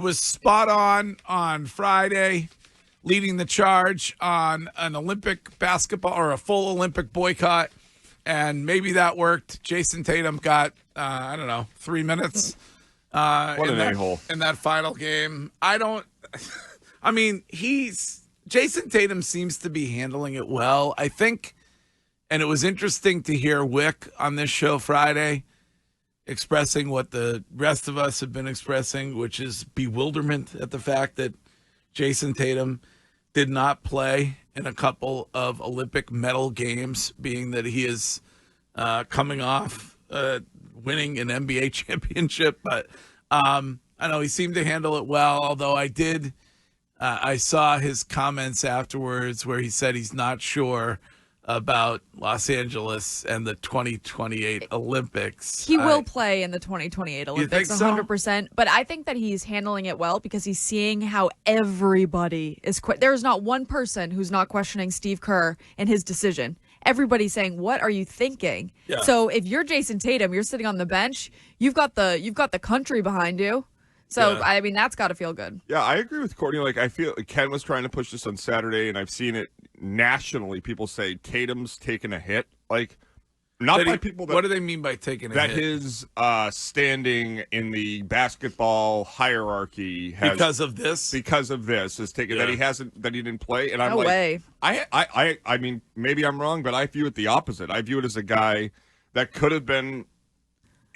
was spot on Friday, leading the charge on an Olympic basketball or a full Olympic boycott, and maybe that worked. Jason Tatum got 3 minutes. What an a-hole in that final game. Jason Tatum seems to be handling it well, I think. And it was interesting to hear Wick on this show Friday expressing what the rest of us have been expressing, which is bewilderment at the fact that Jason Tatum did not play in a couple of Olympic medal games, being that he is coming off winning an NBA championship. But I know he seemed to handle it well, although I saw his comments afterwards where he said he's not sure about Los Angeles and the 2028 Olympics. He will play in the 2028 Olympics, 100%. But I think that he's handling it well because he's seeing how everybody is. There's not one person who's not questioning Steve Kerr and his decision. Everybody's saying, "What are you thinking?" Yeah. So if you're Jason Tatum, you're sitting on the bench. You've got the country behind you. So, yeah. I mean, that's got to feel good. Yeah, I agree with Courtney. Like, I feel Ken was trying to push this on Saturday, and I've seen it nationally. People say Tatum's taken a hit. Like, not by people that... What do they mean by taking a hit? That his standing in the basketball hierarchy has... Because of this? Because of this. Is taken, that he didn't play. And I'm no way. I mean, maybe I'm wrong, but I view it the opposite. I view it as a guy that could have been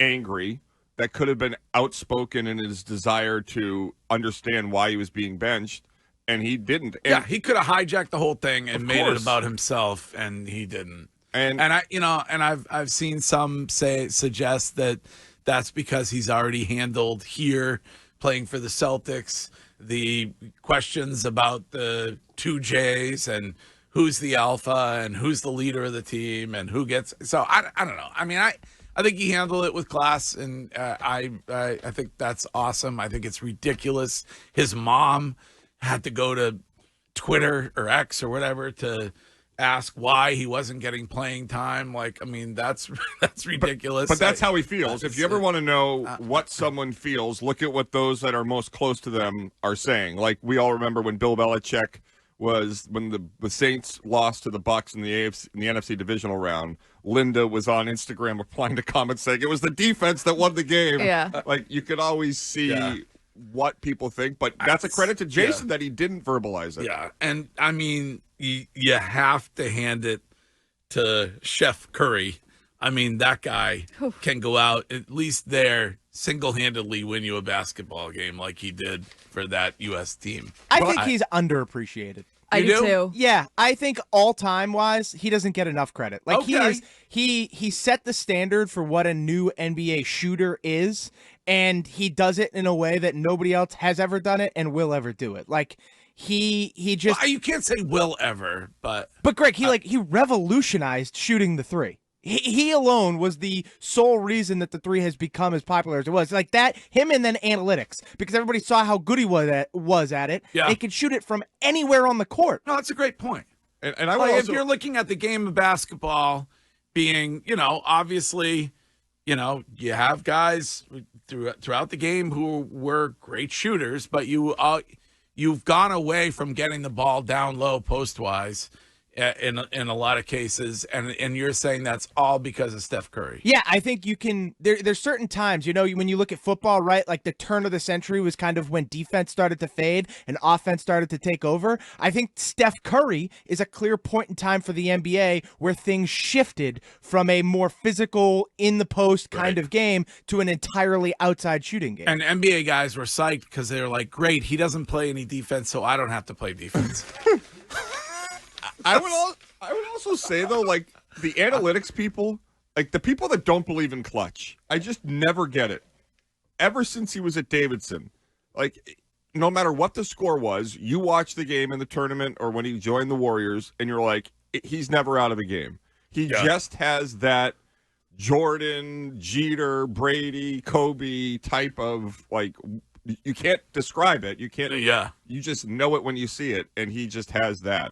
angry, that could have been outspoken in his desire to understand why he was being benched, and he didn't. And he could have hijacked the whole thing and made it about himself, and he didn't. And I've seen some suggest that that's because he's already handled here playing for the Celtics the questions about the 2Js and who's the alpha and who's the leader of the team and who gets. So I don't know. I mean, I think he handled it with class, and I think that's awesome. I think it's ridiculous. His mom had to go to Twitter or X or whatever to ask why he wasn't getting playing time. Like, I mean, that's ridiculous. But that's how he feels. If you ever want to know what someone feels, look at what those that are most close to them are saying. Like, we all remember when Bill Belichick when the Saints lost to the Bucks in the NFC divisional round. Linda was on Instagram replying to comments saying it was the defense that won the game. Yeah. Like, you could always see what people think, but that's a credit to Jason that he didn't verbalize it. Yeah, and I mean, you have to hand it to Chef Curry. I mean, that guy can go out, at least there, single-handedly win you a basketball game like he did for that U.S. team. I think he's underappreciated. I do too. Yeah, I think all-time wise, he doesn't get enough credit. Like, he set the standard for what a new NBA shooter is, and he does it in a way that nobody else has ever done it and will ever do it. Like, he just... Well, you can't say will ever, but... But, Greg, he revolutionized shooting the three. He alone was the sole reason that the three has become as popular as it was. Like that, him and then analytics, because everybody saw how good he was at it. Yeah. He could shoot it from anywhere on the court. No, that's a great point. And I would also... if you're looking at the game of basketball being, obviously, you have guys throughout the game who were great shooters, but you've gone away from getting the ball down low post-wise in a lot of cases, and you're saying that's all because of Steph Curry. Yeah, I think you can. There's certain times, when you look at football, right? Like the turn of the century was kind of when defense started to fade and offense started to take over. I think Steph Curry is a clear point in time for the NBA where things shifted from a more physical, in the post kind of game to an entirely outside shooting game. And NBA guys were psyched because they were like, "Great, he doesn't play any defense, so I don't have to play defense." I would also say, though, like, the analytics people, like, the people that don't believe in clutch, I just never get it. Ever since he was at Davidson, like, no matter what the score was, you watch the game in the tournament or when he joined the Warriors, and you're like, he's never out of the game. He just has that Jordan, Jeter, Brady, Kobe type of, like, you can't describe it. You can't. Yeah. You just know it when you see it, and he just has that.